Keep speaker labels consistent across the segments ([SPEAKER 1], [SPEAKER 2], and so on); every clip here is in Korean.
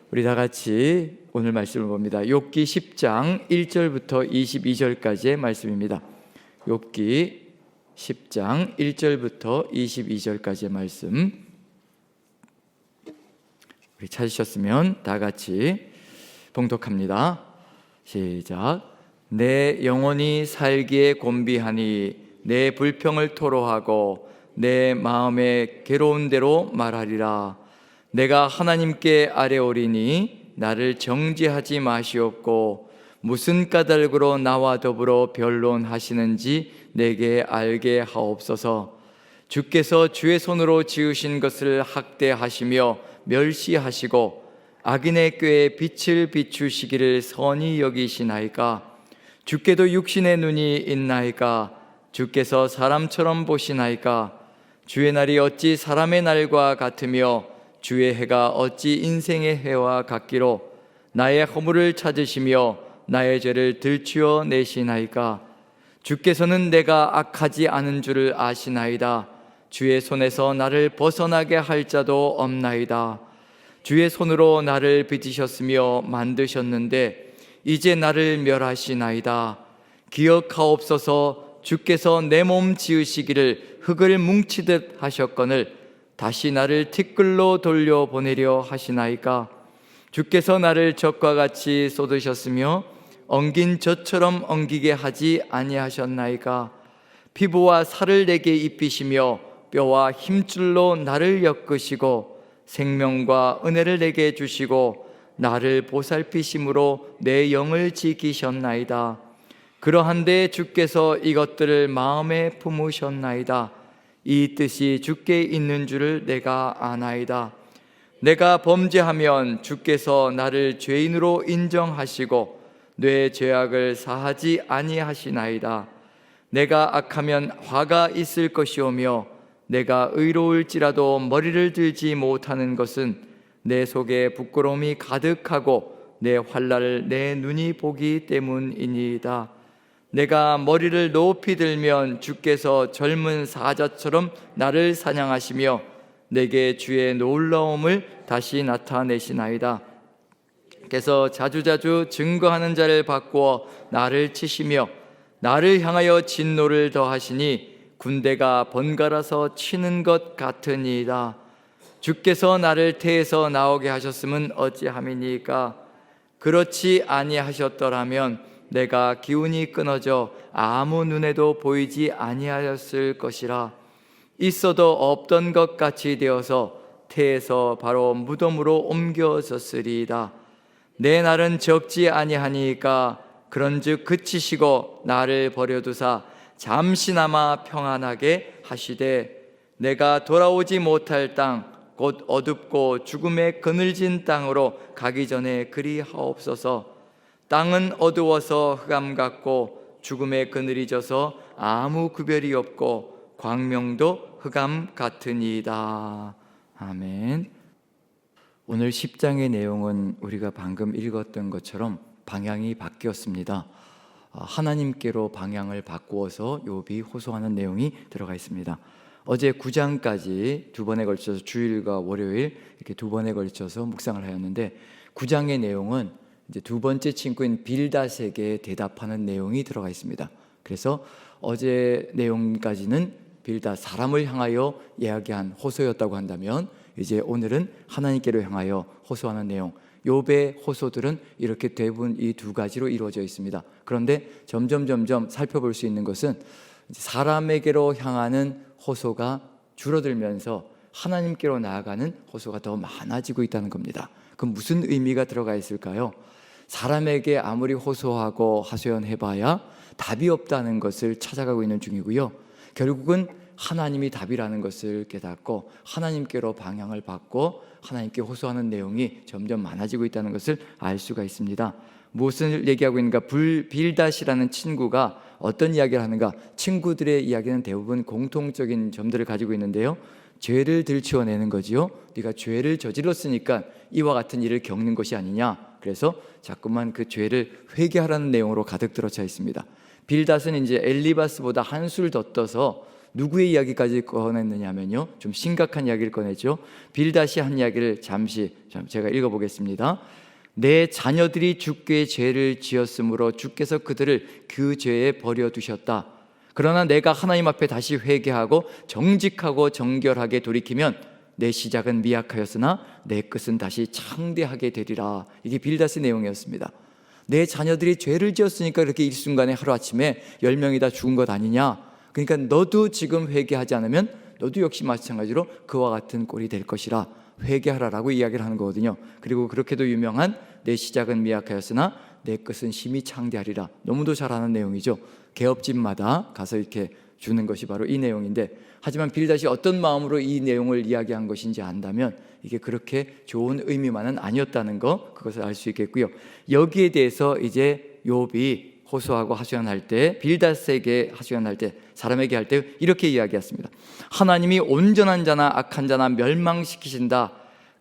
[SPEAKER 1] 우리 다 같이 오늘 말씀을 봅니다. 욥기 10장 1절부터 22절까지의 말씀입니다. 욥기 10장 1절부터 22절까지의 말씀, 우리 찾으셨으면 다 같이 봉독합니다. 시작. 내 영혼이 살기에 곤비하니 내 불평을 토로하고 내 마음에 괴로운 대로 말하리라. 내가 하나님께 아뢰오리니 나를 정죄하지 마시옵고 무슨 까닭으로 나와 더불어 변론하시는지 내게 알게 하옵소서. 주께서 주의 손으로 지으신 것을 학대하시며 멸시하시고 악인의 꾀에 빛을 비추시기를 선히 여기시나이까. 주께도 육신의 눈이 있나이까. 주께서 사람처럼 보시나이까. 주의 날이 어찌 사람의 날과 같으며 주의 해가 어찌 인생의 해와 같기로. 나의 허물을 찾으시며 나의 죄를 들추어 내시나이까. 주께서는 내가 악하지 않은 줄을 아시나이다. 주의 손에서 나를 벗어나게 할 자도 없나이다. 주의 손으로 나를 빚으셨으며 만드셨는데 이제 나를 멸하시나이다. 기억하옵소서. 주께서 내 몸 지으시기를 흙을 뭉치듯 하셨거늘 다시 나를 티끌로 돌려보내려 하시나이까. 주께서 나를 젖과 같이 쏟으셨으며 엉긴 젖처럼 엉기게 하지 아니하셨나이까. 피부와 살을 내게 입히시며 뼈와 힘줄로 나를 엮으시고 생명과 은혜를 내게 주시고 나를 보살피심으로 내 영을 지키셨나이다. 그러한데 주께서 이것들을 마음에 품으셨나이다. 이 뜻이 주께 있는 줄을 내가 아나이다. 내가 범죄하면 주께서 나를 죄인으로 인정하시고 내 죄악을 사하지 아니하시나이다. 내가 악하면 화가 있을 것이오며 내가 의로울지라도 머리를 들지 못하는 것은 내 속에 부끄러움이 가득하고 내 환난을 내 눈이 보기 때문이니이다. 내가 머리를 높이 들면 주께서 젊은 사자처럼 나를 사냥하시며 내게 주의 놀라움을 다시 나타내시나이다. 께서 자주자주 증거하는 자를 바꾸어 나를 치시며 나를 향하여 진노를 더하시니 군대가 번갈아서 치는 것 같으니이다. 주께서 나를 태에서 나오게 하셨음은 어찌함이니까. 그렇지 아니하셨더라면 내가 기운이 끊어져 아무 눈에도 보이지 아니하였을 것이라. 있어도 없던 것 같이 되어서 태에서 바로 무덤으로 옮겨졌으리이다. 내 날은 적지 아니하니까. 그런즉 그치시고 나를 버려두사 잠시나마 평안하게 하시되 내가 돌아오지 못할 땅 곧 어둡고 죽음에 그늘진 땅으로 가기 전에 그리 하옵소서. 땅은 어두워서 흑암 같고 죽음의 그늘이 져서 아무 구별이 없고 광명도 흑암 같으니이다. 아멘. 오늘 10장의 내용은 우리가 방금 읽었던 것처럼 방향이 바뀌었습니다. 하나님께로 방향을 바꾸어서 욥이 호소하는 내용이 들어가 있습니다. 어제 9장까지 두 번에 걸쳐서 주일과 월요일 이렇게 두 번에 걸쳐서 묵상을 하였는데 9장의 내용은 이제 두 번째 친구인 빌닷에게 대답하는 내용이 들어가 있습니다. 그래서 어제 내용까지는 빌닷 사람을 향하여 이야기한 호소였다고 한다면 이제 오늘은 하나님께로 향하여 호소하는 내용, 욥의 호소들은 이렇게 대부분 이 두 가지로 이루어져 있습니다. 그런데 점점 살펴볼 수 있는 것은 사람에게로 향하는 호소가 줄어들면서 하나님께로 나아가는 호소가 더 많아지고 있다는 겁니다. 그럼 무슨 의미가 들어가 있을까요? 사람에게 아무리 호소하고 하소연해봐야 답이 없다는 것을 찾아가고 있는 중이고요. 결국은 하나님이 답이라는 것을 깨닫고 하나님께로 방향을 받고 하나님께 호소하는 내용이 점점 많아지고 있다는 것을 알 수가 있습니다. 무엇을 얘기하고 있는가? 빌닷이라는 친구가 어떤 이야기를 하는가? 친구들의 이야기는 대부분 공통적인 점들을 가지고 있는데요. 죄를 들추어내는 거지요. 네가 죄를 저질렀으니까 이와 같은 일을 겪는 것이 아니냐. 그래서 자꾸만 그 죄를 회개하라는 내용으로 가득 들어차 있습니다. 빌닷은 이제 엘리바스보다 한술 더 떠서 누구의 이야기까지 꺼냈느냐면요, 좀 심각한 이야기를 꺼냈죠. 빌닷이 한 이야기를 잠시 제가 읽어보겠습니다. 내 자녀들이 주께 죄를 지었으므로 주께서 그들을 그 죄에 버려두셨다. 그러나 내가 하나님 앞에 다시 회개하고 정직하고 정결하게 돌이키면 내 시작은 미약하였으나 내 끝은 다시 창대하게 되리라. 이게 빌닷의 내용이었습니다. 내 자녀들이 죄를 지었으니까 그렇게 일순간에 하루아침에 10명이 다 죽은 것 아니냐. 그러니까 너도 지금 회개하지 않으면 너도 역시 마찬가지로 그와 같은 꼴이 될 것이라 회개하라라고 이야기를 하는 거거든요. 그리고 그렇게도 유명한 내 시작은 미약하였으나 내 끝은 심히 창대하리라. 너무도 잘 아는 내용이죠. 개업집마다 가서 이렇게 주는 것이 바로 이 내용인데, 하지만 빌닷이 어떤 마음으로 이 내용을 이야기한 것인지 안다면 이게 그렇게 좋은 의미만은 아니었다는 거, 그것을 알 수 있겠고요. 여기에 대해서 이제 욥이 호소하고 하소연할 때, 빌닷에게 하소연할 때, 사람에게 할 때 이렇게 이야기했습니다. 하나님이 온전한 자나 악한 자나 멸망시키신다.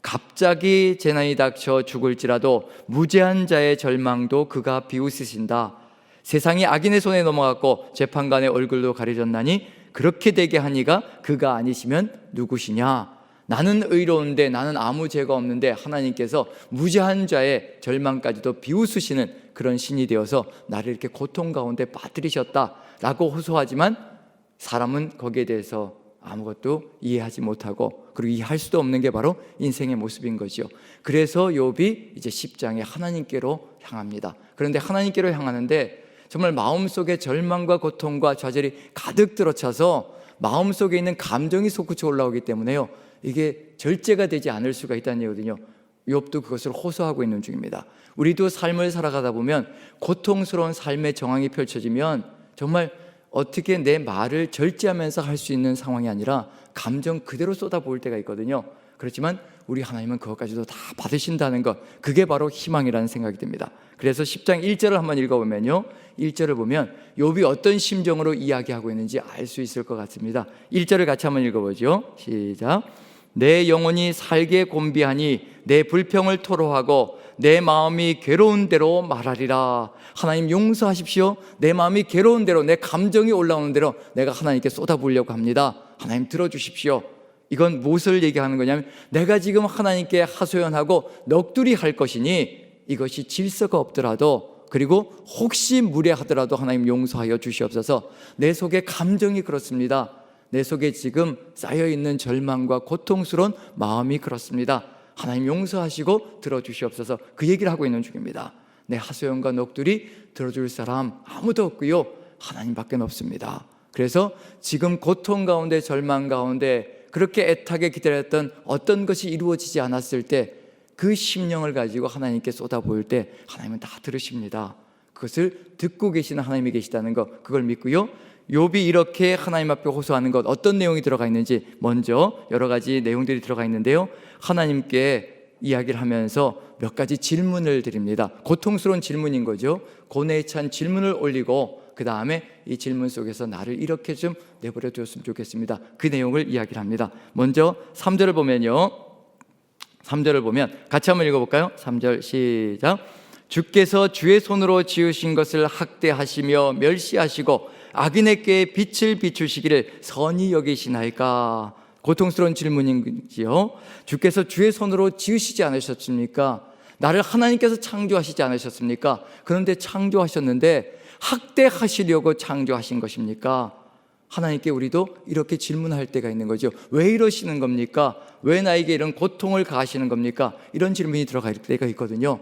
[SPEAKER 1] 갑자기 재난이 닥쳐 죽을지라도 무죄한 자의 절망도 그가 비웃으신다. 세상이 악인의 손에 넘어갔고 재판관의 얼굴도 가려졌나니 그렇게 되게 하니가 그가 아니시면 누구시냐. 나는 의로운데, 나는 아무 죄가 없는데 하나님께서 무죄한 자의 절망까지도 비웃으시는 그런 신이 되어서 나를 이렇게 고통 가운데 빠뜨리셨다라고 호소하지만 사람은 거기에 대해서 아무것도 이해하지 못하고, 그리고 이해할 수도 없는 게 바로 인생의 모습인 거죠. 그래서 욥이 이제 10장에 하나님께로 향합니다. 그런데 하나님께로 향하는데 정말 마음속에 절망과 고통과 좌절이 가득 들어차서 마음속에 있는 감정이 솟구쳐 올라오기 때문에요, 이게 절제가 되지 않을 수가 있다는 얘기거든요. 욥도 그것을 호소하고 있는 중입니다. 우리도 삶을 살아가다 보면 고통스러운 삶의 정황이 펼쳐지면 정말 어떻게 내 말을 절제하면서 할 수 있는 상황이 아니라 감정 그대로 쏟아부을 때가 있거든요. 그렇지만 우리 하나님은 그것까지도 다 받으신다는 것, 그게 바로 희망이라는 생각이 듭니다. 그래서 10장 1절을 한번 읽어보면요, 1절을 보면 욥이 어떤 심정으로 이야기하고 있는지 알 수 있을 것 같습니다. 1절을 같이 한번 읽어보죠. 시작. 내 영혼이 살게 곤비하니 내 불평을 토로하고 내 마음이 괴로운 대로 말하리라. 하나님 용서하십시오. 내 마음이 괴로운 대로, 내 감정이 올라오는 대로 내가 하나님께 쏟아부으려고 합니다. 하나님 들어주십시오. 이건 무엇을 얘기하는 거냐면, 내가 지금 하나님께 하소연하고 넋두리 할 것이니 이것이 질서가 없더라도, 그리고 혹시 무례하더라도 하나님 용서하여 주시옵소서. 내 속에 감정이 그렇습니다. 내 속에 지금 쌓여있는 절망과 고통스러운 마음이 그렇습니다. 하나님 용서하시고 들어주시옵소서. 그 얘기를 하고 있는 중입니다. 내 하소연과 넋두리 들어줄 사람 아무도 없고요, 하나님밖에 없습니다. 그래서 지금 고통 가운데, 절망 가운데 그렇게 애타게 기다렸던 어떤 것이 이루어지지 않았을 때 그 심령을 가지고 하나님께 쏟아부을 때 하나님은 다 들으십니다. 그것을 듣고 계시는 하나님이 계시다는 것, 그걸 믿고요. 욥이 이렇게 하나님 앞에 호소하는 것, 어떤 내용이 들어가 있는지 먼저 여러 가지 내용들이 들어가 있는데요, 하나님께 이야기를 하면서 몇 가지 질문을 드립니다. 고통스러운 질문인 거죠. 고뇌에 찬 질문을 올리고 그 다음에 이 질문 속에서 나를 이렇게 좀 내버려 두었으면 좋겠습니다. 그 내용을 이야기를 합니다. 먼저 3절을 보면요, 3절을 보면 같이 한번 읽어볼까요? 3절 시작. 주께서 주의 손으로 지으신 것을 학대하시며 멸시하시고 악인에게 빛을 비추시기를 선히 여기시나이까. 고통스러운 질문인지요. 주께서 주의 손으로 지으시지 않으셨습니까? 나를 하나님께서 창조하시지 않으셨습니까? 그런데 창조하셨는데 학대하시려고 창조하신 것입니까? 하나님께 우리도 이렇게 질문할 때가 있는 거죠. 왜 이러시는 겁니까? 왜 나에게 이런 고통을 가하시는 겁니까? 이런 질문이 들어갈 때가 있거든요.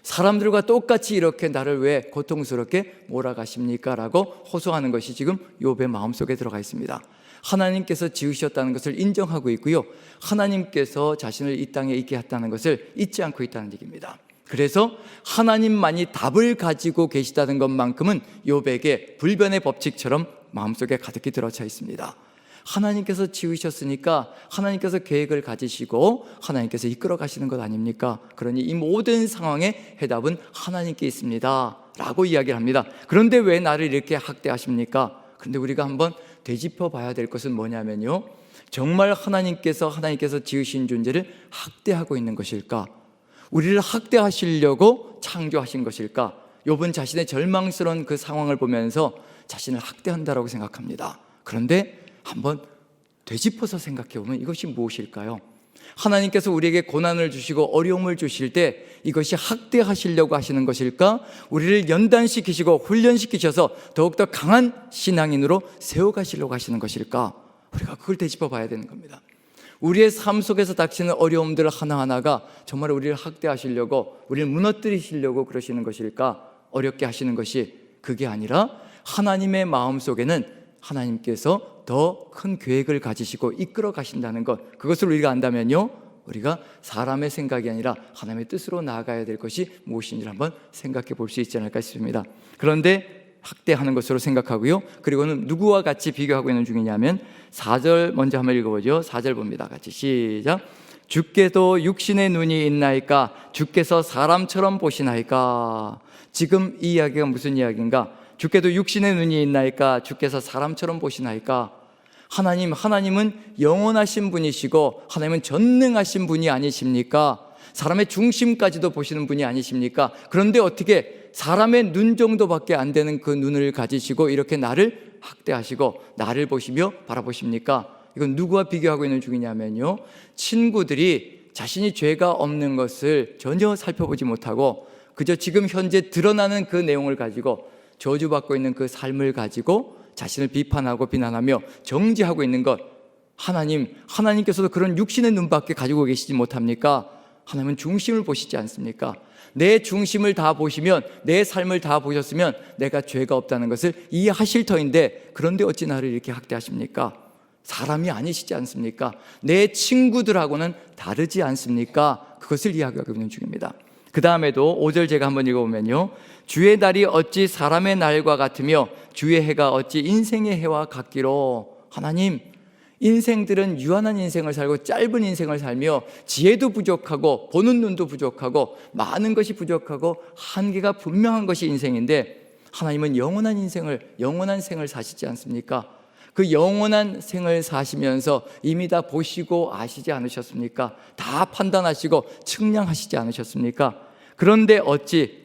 [SPEAKER 1] 사람들과 똑같이 이렇게 나를 왜 고통스럽게 몰아가십니까? 라고 호소하는 것이 지금 욥의 마음속에 들어가 있습니다. 하나님께서 지으셨다는 것을 인정하고 있고요, 하나님께서 자신을 이 땅에 있게 했다는 것을 잊지 않고 있다는 얘기입니다. 그래서 하나님만이 답을 가지고 계시다는 것만큼은 욥에게 불변의 법칙처럼 마음속에 가득히 들어차 있습니다. 하나님께서 지으셨으니까 하나님께서 계획을 가지시고 하나님께서 이끌어 가시는 것 아닙니까? 그러니 이 모든 상황의 해답은 하나님께 있습니다 라고 이야기를 합니다. 그런데 왜 나를 이렇게 학대하십니까? 그런데 우리가 한번 되짚어 봐야 될 것은 뭐냐면요, 정말 하나님께서 지으신 존재를 학대하고 있는 것일까? 우리를 학대하시려고 창조하신 것일까? 욥은 자신의 절망스러운 그 상황을 보면서 자신을 학대한다라고 생각합니다. 그런데 한번 되짚어서 생각해 보면 이것이 무엇일까요? 하나님께서 우리에게 고난을 주시고 어려움을 주실 때 이것이 학대하시려고 하시는 것일까? 우리를 연단시키시고 훈련시키셔서 더욱더 강한 신앙인으로 세워가시려고 하시는 것일까? 우리가 그걸 되짚어 봐야 되는 겁니다. 우리의 삶 속에서 닥치는 어려움들 하나하나가 정말 우리를 학대하시려고, 우리를 무너뜨리시려고 그러시는 것일까? 어렵게 하시는 것이 그게 아니라 하나님의 마음속에는 하나님께서 더 큰 계획을 가지시고 이끌어 가신다는 것, 그것을 우리가 안다면요, 우리가 사람의 생각이 아니라 하나님의 뜻으로 나아가야 될 것이 무엇인지를 한번 생각해 볼 수 있지 않을까 싶습니다. 그런데 학대하는 것으로 생각하고요, 그리고는 누구와 같이 비교하고 있는 중이냐면 4절 먼저 한번 읽어보죠. 4절 봅니다. 같이 시작. 주께도 육신의 눈이 있나이까? 주께서 사람처럼 보시나이까? 지금 이 이야기가 무슨 이야기인가? 주께도 육신의 눈이 있나이까? 주께서 사람처럼 보시나이까? 하나님은 영원하신 분이시고 하나님은 전능하신 분이 아니십니까? 사람의 중심까지도 보시는 분이 아니십니까? 그런데 어떻게 사람의 눈 정도밖에 안 되는 그 눈을 가지시고 이렇게 나를 학대하시고 나를 보시며 바라보십니까? 이건 누구와 비교하고 있는 중이냐면요, 친구들이 자신이 죄가 없는 것을 전혀 살펴보지 못하고 그저 지금 현재 드러나는 그 내용을 가지고 저주받고 있는 그 삶을 가지고 자신을 비판하고 비난하며 정죄하고 있는 것, 하나님께서도 그런 육신의 눈밖에 가지고 계시지 못합니까? 하나님은 중심을 보시지 않습니까? 내 중심을 다 보시면, 내 삶을 다 보셨으면 내가 죄가 없다는 것을 이해하실 터인데, 그런데 어찌 나를 이렇게 학대하십니까? 사람이 아니시지 않습니까? 내 친구들하고는 다르지 않습니까? 그것을 이야기하고 있는 중입니다. 그 다음에도 5절 제가 한번 읽어보면요, 주의 날이 어찌 사람의 날과 같으며 주의 해가 어찌 인생의 해와 같기로. 하나님, 인생들은 유한한 인생을 살고 짧은 인생을 살며 지혜도 부족하고 보는 눈도 부족하고 많은 것이 부족하고 한계가 분명한 것이 인생인데, 하나님은 영원한 생을 사시지 않습니까? 그 영원한 생을 사시면서 이미 다 보시고 아시지 않으셨습니까? 다 판단하시고 측량하시지 않으셨습니까? 그런데 어찌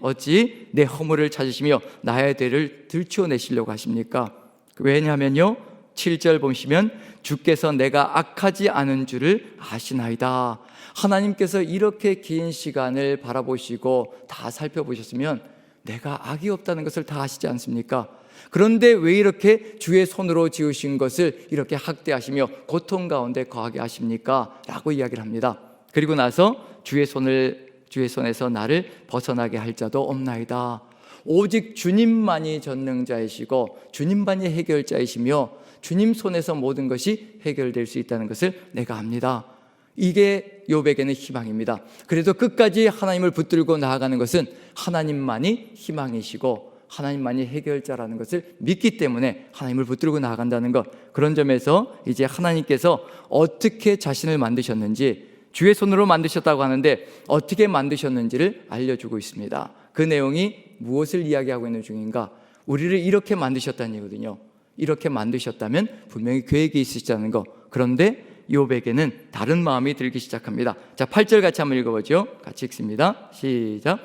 [SPEAKER 1] 내 허물을 찾으시며 나의 죄를 들추어내시려고 하십니까? 왜냐하면요, 7절 보시면 주께서 내가 악하지 않은 줄을 아시나이다. 하나님께서 이렇게 긴 시간을 바라보시고 다 살펴보셨으면 내가 악이 없다는 것을 다 아시지 않습니까? 그런데 왜 이렇게 주의 손으로 지으신 것을 이렇게 학대하시며 고통 가운데 거하게 하십니까? 라고 이야기를 합니다. 그리고 나서 주의 손에서 나를 벗어나게 할 자도 없나이다. 오직 주님만이 전능자이시고 주님만이 해결자이시며 주님 손에서 모든 것이 해결될 수 있다는 것을 내가 압니다. 이게 욥에게는 희망입니다. 그래도 끝까지 하나님을 붙들고 나아가는 것은 하나님만이 희망이시고 하나님만이 해결자라는 것을 믿기 때문에 하나님을 붙들고 나아간다는 것, 그런 점에서 이제 하나님께서 어떻게 자신을 만드셨는지, 주의 손으로 만드셨다고 하는데 어떻게 만드셨는지를 알려주고 있습니다. 그 내용이 무엇을 이야기하고 있는 중인가? 우리를 이렇게 만드셨다는 얘기거든요. 이렇게 만드셨다면 분명히 계획이 있으시다는 것. 그런데 욥에게는 다른 마음이 들기 시작합니다. 자, 8절 같이 한번 읽어보죠. 같이 읽습니다. 시작.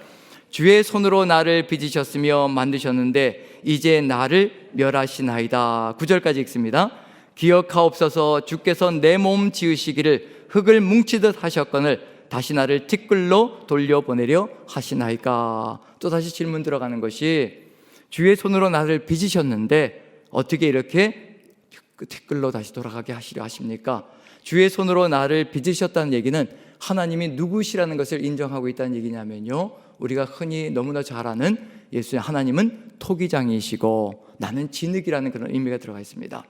[SPEAKER 1] 주의 손으로 나를 빚으셨으며 만드셨는데 이제 나를 멸하시나이다. 9절까지 읽습니다. 기억하옵소서. 주께서 내 몸 지으시기를 흙을 뭉치듯 하셨거늘 다시 나를 티끌로 돌려보내려 하시나이까. 또 다시 질문 들어가는 것이, 주의 손으로 나를 빚으셨는데 어떻게 이렇게 티끌로 다시 돌아가게 하시려 하십니까? 주의 손으로 나를 빚으셨다는 얘기는 하나님이 누구시라는 것을 인정하고 있다는 얘기냐면요, 우리가 흔히 너무나 잘 아는 예수님, 하나님은 토기장이시고 나는 진흙이라는 그런 의미가 들어가 있습니다.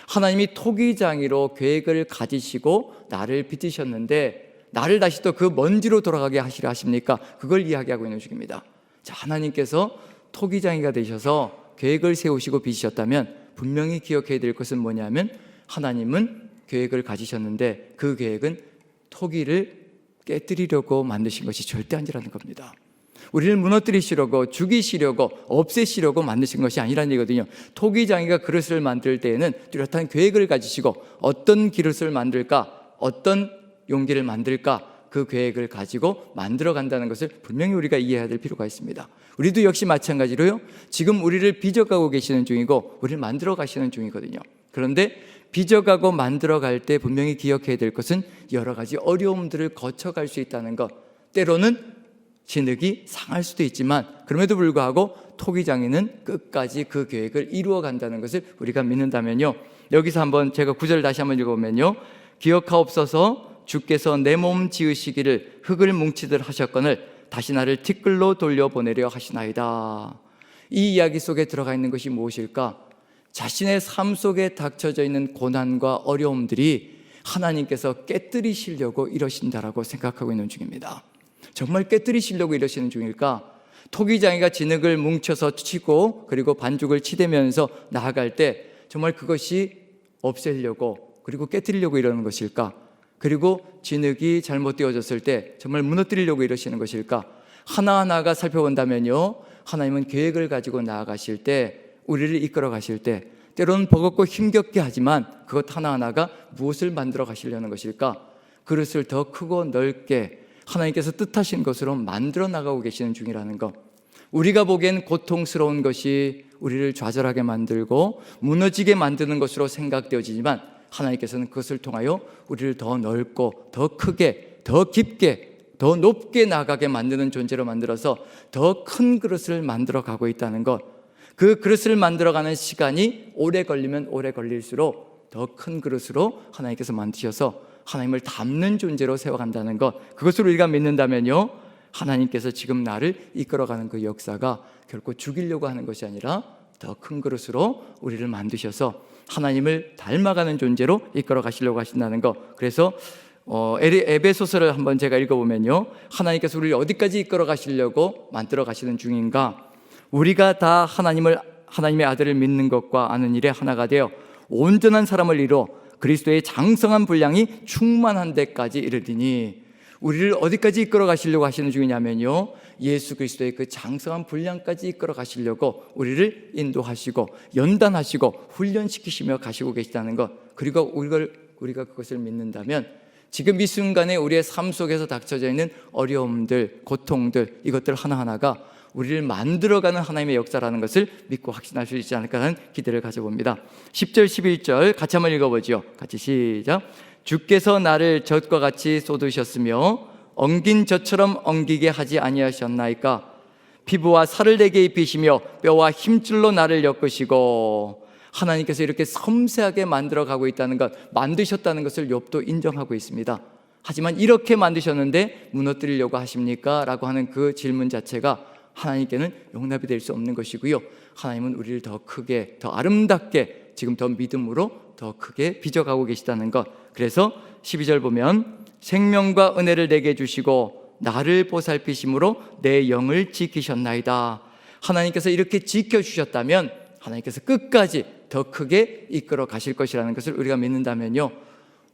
[SPEAKER 1] 하나님이 토기장이로 계획을 가지시고 나를 빚으셨는데 나를 다시 또 그 먼지로 돌아가게 하시려 하십니까? 그걸 이야기하고 있는 중입니다. 자, 하나님께서 토기장이가 되셔서 계획을 세우시고 빚으셨다면 분명히 기억해야 될 것은 뭐냐면, 하나님은 계획을 가지셨는데 그 계획은 토기를 깨뜨리려고 만드신 것이 절대 아니라는 겁니다. 우리를 무너뜨리시려고, 죽이시려고, 없애시려고 만드신 것이 아니라는 얘기거든요. 토기장이가 그릇을 만들 때에는 뚜렷한 계획을 가지시고 어떤 그릇을 만들까, 어떤 용기를 만들까, 그 계획을 가지고 만들어 간다는 것을 분명히 우리가 이해해야 될 필요가 있습니다. 우리도 역시 마찬가지로요, 지금 우리를 빚어가고 계시는 중이고 우리를 만들어 가시는 중이거든요. 그런데 빚어가고 만들어갈 때 분명히 기억해야 될 것은 여러 가지 어려움들을 거쳐갈 수 있다는 것. 때로는 진흙이 상할 수도 있지만 그럼에도 불구하고 토기장인은 끝까지 그 계획을 이루어 간다는 것을 우리가 믿는다면요, 여기서 한번 제가 구절을 다시 한번 읽어보면요, 기억하옵소서 주께서 내 몸 지으시기를 흙을 뭉치듯 하셨거늘 다시 나를 티끌로 돌려보내려 하시나이다. 이 이야기 속에 들어가 있는 것이 무엇일까? 자신의 삶 속에 닥쳐져 있는 고난과 어려움들이 하나님께서 깨뜨리시려고 이러신다라고 생각하고 있는 중입니다. 정말 깨뜨리시려고 이러시는 중일까? 토기장이가 진흙을 뭉쳐서 치고 그리고 반죽을 치대면서 나아갈 때 정말 그것이 없애려고 그리고 깨뜨리려고 이러는 것일까? 그리고 진흙이 잘못되어졌을 때 정말 무너뜨리려고 이러시는 것일까? 하나하나가 살펴본다면요, 하나님은 계획을 가지고 나아가실 때, 우리를 이끌어 가실 때 때로는 버겁고 힘겹게 하지만 그것 하나하나가 무엇을 만들어 가시려는 것일까? 그릇을 더 크고 넓게 하나님께서 뜻하신 것으로 만들어 나가고 계시는 중이라는 것. 우리가 보기엔 고통스러운 것이 우리를 좌절하게 만들고 무너지게 만드는 것으로 생각되어지지만 하나님께서는 그것을 통하여 우리를 더 넓고 더 크게 더 깊게 더 높게 나가게 만드는 존재로 만들어서 더 큰 그릇을 만들어 가고 있다는 것. 그 그릇을 만들어가는 시간이 오래 걸리면 오래 걸릴수록 더 큰 그릇으로 하나님께서 만드셔서 하나님을 닮는 존재로 세워간다는 것. 그것을 우리가 믿는다면요, 하나님께서 지금 나를 이끌어가는 그 역사가 결코 죽이려고 하는 것이 아니라 더 큰 그릇으로 우리를 만드셔서 하나님을 닮아가는 존재로 이끌어 가시려고 하신다는 것. 그래서 에베소서를 한번 제가 읽어보면요, 하나님께서 우리를 어디까지 이끌어 가시려고 만들어 가시는 중인가? 우리가 다 하나님의 아들을 믿는 것과 아는 일에 하나가 되어 온전한 사람을 이루어 그리스도의 장성한 분량이 충만한 데까지 이르리니, 우리를 어디까지 이끌어 가시려고 하시는 중이냐면요, 예수 그리스도의 그 장성한 분량까지 이끌어 가시려고 우리를 인도하시고 연단하시고 훈련시키시며 가시고 계시다는 것. 그리고 우리가 그것을 믿는다면 지금 이 순간에 우리의 삶 속에서 닥쳐져 있는 어려움들, 고통들, 이것들 하나하나가 우리를 만들어가는 하나님의 역사라는 것을 믿고 확신할 수 있지 않을까 하는 기대를 가져봅니다. 10절 11절 같이 한번 읽어보죠. 같이 시작. 주께서 나를 젖과 같이 쏟으셨으며 엉긴 젖처럼 엉기게 하지 아니하셨나이까? 피부와 살을 내게 입히시며 뼈와 힘줄로 나를 엮으시고. 하나님께서 이렇게 섬세하게 만들어가고 있다는 것, 만드셨다는 것을 욥도 인정하고 있습니다. 하지만 이렇게 만드셨는데 무너뜨리려고 하십니까? 라고 하는 그 질문 자체가 하나님께는 용납이 될 수 없는 것이고요, 하나님은 우리를 더 크게 더 아름답게 지금 더 믿음으로 더 크게 빚어가고 계시다는 것. 그래서 12절 보면 생명과 은혜를 내게 주시고 나를 보살피심으로 내 영을 지키셨나이다. 하나님께서 이렇게 지켜주셨다면 하나님께서 끝까지 더 크게 이끌어 가실 것이라는 것을 우리가 믿는다면요,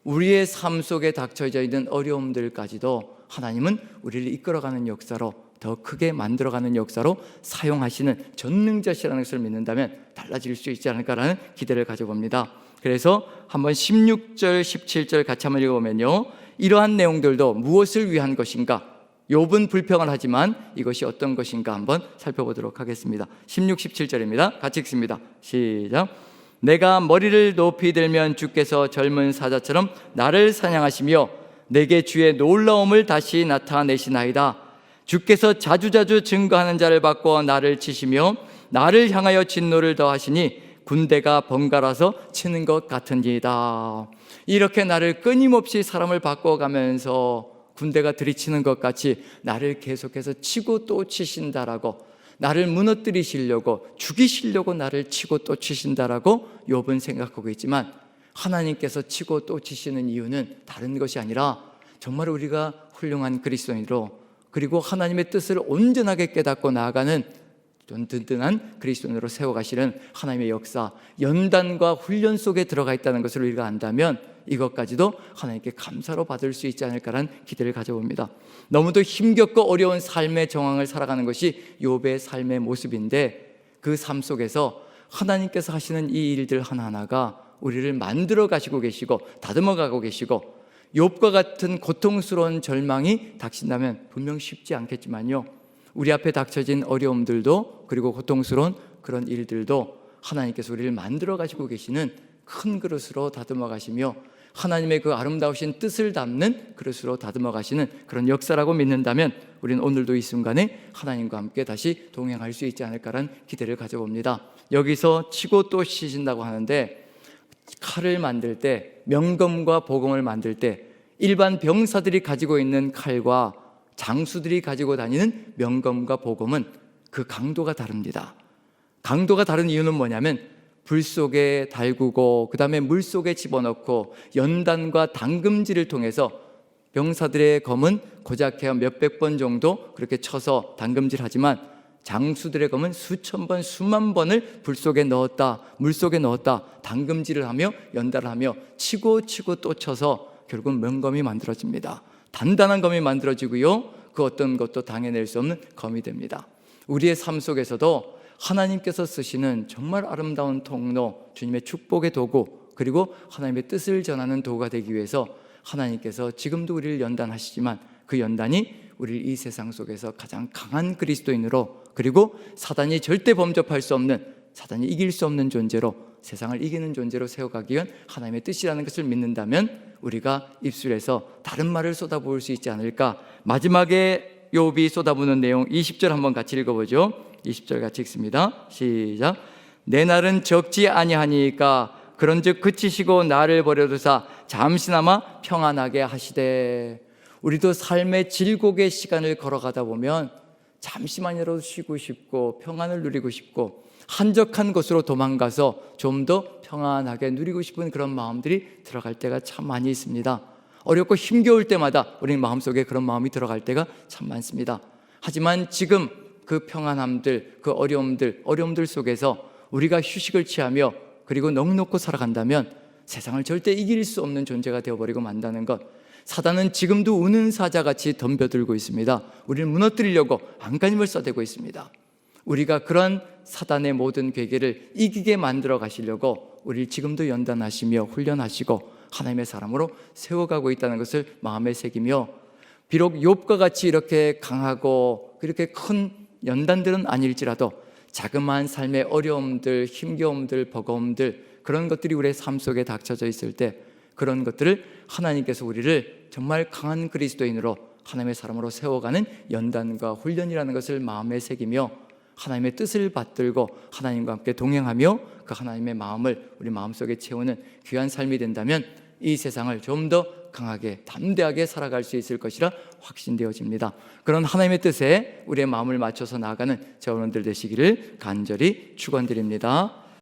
[SPEAKER 1] 우리의 삶 속에 닥쳐져 있는 어려움들까지도 하나님은 우리를 이끌어가는 역사로, 더 크게 만들어가는 역사로 사용하시는 전능자시라는 것을 믿는다면 달라질 수 있지 않을까라는 기대를 가져봅니다. 그래서 한번 16절 17절 같이 한번 읽어보면요, 이러한 내용들도 무엇을 위한 것인가? 욥은 불평을 하지만 이것이 어떤 것인가 한번 살펴보도록 하겠습니다. 16, 17절입니다. 같이 읽습니다. 시작. 내가 머리를 높이 들면 주께서 젊은 사자처럼 나를 사냥하시며 내게 주의 놀라움을 다시 나타내시나이다. 주께서 자주자주 증거하는 자를 바꿔 나를 치시며 나를 향하여 진노를 더하시니 군대가 번갈아서 치는 것 같으니이다. 이렇게 나를 끊임없이 사람을 바꿔가면서 군대가 들이치는 것 같이 나를 계속해서 치고 또 치신다라고, 나를 무너뜨리시려고, 죽이시려고 나를 치고 또 치신다라고 욥은 생각하고 있지만, 하나님께서 치고 또 치시는 이유는 다른 것이 아니라 정말 우리가 훌륭한 그리스도인으로, 그리고 하나님의 뜻을 온전하게 깨닫고 나아가는 든든한 그리스도인으로 세워가시는 하나님의 역사, 연단과 훈련 속에 들어가 있다는 것을 우리가 안다면 이것까지도 하나님께 감사로 받을 수 있지 않을까라는 기대를 가져봅니다. 너무도 힘겹고 어려운 삶의 정황을 살아가는 것이 욥의 삶의 모습인데, 그 삶 속에서 하나님께서 하시는 이 일들 하나하나가 우리를 만들어 가시고 계시고 다듬어 가고 계시고, 욥과 같은 고통스러운 절망이 닥친다면 분명 쉽지 않겠지만요, 우리 앞에 닥쳐진 어려움들도 그리고 고통스러운 그런 일들도 하나님께서 우리를 만들어 가시고 계시는 큰 그릇으로 다듬어 가시며 하나님의 그 아름다우신 뜻을 담는 그릇으로 다듬어 가시는 그런 역사라고 믿는다면 우리는 오늘도 이 순간에 하나님과 함께 다시 동행할 수 있지 않을까라는 기대를 가져봅니다. 여기서 치고 또 씻인다고 하는데, 칼을 만들 때, 명검과 보검을 만들 때 일반 병사들이 가지고 있는 칼과 장수들이 가지고 다니는 명검과 보검은 그 강도가 다릅니다. 강도가 다른 이유는 뭐냐면 불 속에 달구고 그 다음에 물 속에 집어넣고 연단과 당금질을 통해서 병사들의 검은 고작해야 몇백 번 정도 그렇게 쳐서 당금질하지만 장수들의 검은 수천 번, 수만 번을 불 속에 넣었다, 물 속에 넣었다, 당금질을 하며 연달을 하며 치고 또 쳐서 결국은 명검이 만들어집니다. 단단한 검이 만들어지고요, 그 어떤 것도 당해낼 수 없는 검이 됩니다. 우리의 삶 속에서도 하나님께서 쓰시는 정말 아름다운 통로, 주님의 축복의 도구, 그리고 하나님의 뜻을 전하는 도구가 되기 위해서 하나님께서 지금도 우리를 연단하시지만 그 연단이 우리를 이 세상 속에서 가장 강한 그리스도인으로, 그리고 사단이 절대 범접할 수 없는, 사단이 이길 수 없는 존재로, 세상을 이기는 존재로 세워가기 위한 하나님의 뜻이라는 것을 믿는다면 우리가 입술에서 다른 말을 쏟아부을 수 있지 않을까. 마지막에 욥이 쏟아부는 내용 20절 한번 같이 읽어보죠. 20절 같이 읽습니다. 시작. 내 날은 적지 아니하니까 그런즉 그치시고 나를 버려두사 잠시나마 평안하게 하시되. 우리도 삶의 질곡의 시간을 걸어가다 보면 잠시만이라도 쉬고 싶고 평안을 누리고 싶고 한적한 곳으로 도망가서 좀 더 평안하게 누리고 싶은 그런 마음들이 들어갈 때가 참 많이 있습니다. 어렵고 힘겨울 때마다 우리 마음속에 그런 마음이 들어갈 때가 참 많습니다. 하지만 지금 그 평안함들, 그 어려움들 속에서 우리가 휴식을 취하며 그리고 넋놓고 살아간다면 세상을 절대 이길 수 없는 존재가 되어버리고 만다는 것. 사단은 지금도 우는 사자같이 덤벼들고 있습니다. 우리를 무너뜨리려고 안간힘을 써대고 있습니다. 우리가 그런 사단의 모든 괴계를 이기게 만들어 가시려고 우리를 지금도 연단하시며 훈련하시고 하나님의 사람으로 세워가고 있다는 것을 마음에 새기며, 비록 욥과 같이 이렇게 강하고 그렇게 큰 연단들은 아닐지라도 자그마한 삶의 어려움들, 힘겨움들, 버거움들, 그런 것들이 우리의 삶 속에 닥쳐져 있을 때 그런 것들을 하나님께서 우리를 정말 강한 그리스도인으로, 하나님의 사람으로 세워가는 연단과 훈련이라는 것을 마음에 새기며 하나님의 뜻을 받들고 하나님과 함께 동행하며 그 하나님의 마음을 우리 마음속에 채우는 귀한 삶이 된다면 이 세상을 좀 더 강하게 담대하게 살아갈 수 있을 것이라 확신되어집니다. 그런 하나님의 뜻에 우리의 마음을 맞춰서 나아가는 저여러분들 되시기를 간절히 축원드립니다.